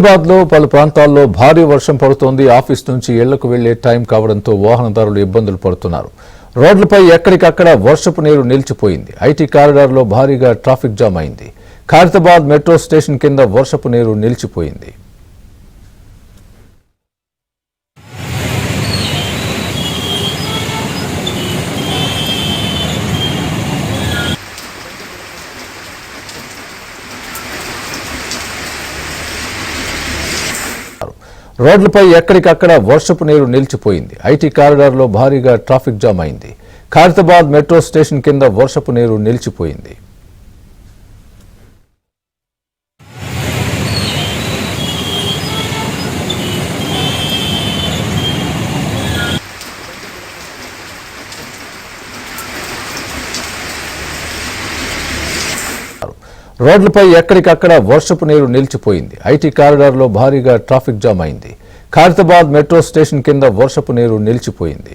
హైదరాబాద్ లో పలు ప్రాంతాల్లో భారీ వర్షం పడుతోంది. ఆఫీస్ నుంచి ఇళ్లకు వెళ్లే టైం కావడంతో వాహనదారులు ఇబ్బందులు పడుతున్నారు. రోడ్లపై ఎక్కడికక్కడ వర్షపు నీరు నిలిచిపోయింది. ఐటీ కారిడార్ లో భారీగా ట్రాఫిక్ జామ్ అయింది. ఖైరతాబాద్ మెట్రో స్టేషన్ కింద వర్షపు నీరు నిలిచిపోయింది. రోడ్లపై ఎక్కడికక్కడ వర్షపు నీరు నిలిచిపోయింది. ఐటీ కారిడార్ లో భారీగా ట్రాఫిక్ జామ్ అయింది. ఖైరతాబాద్ మెట్రో స్టేషన్ కింద వర్షపు నీరు నిలిచిపోయింది. రోడ్లపై ఎక్కడికక్కడ వర్షపు నీరు నిలిచిపోయింది. ఐటీ కారిడార్ లో భారీగా ట్రాఫిక్ జామ్ అయింది. ఖైరతాబాద్ మెట్రో స్టేషన్ కింద వర్షపు నీరు నిలిచిపోయింది.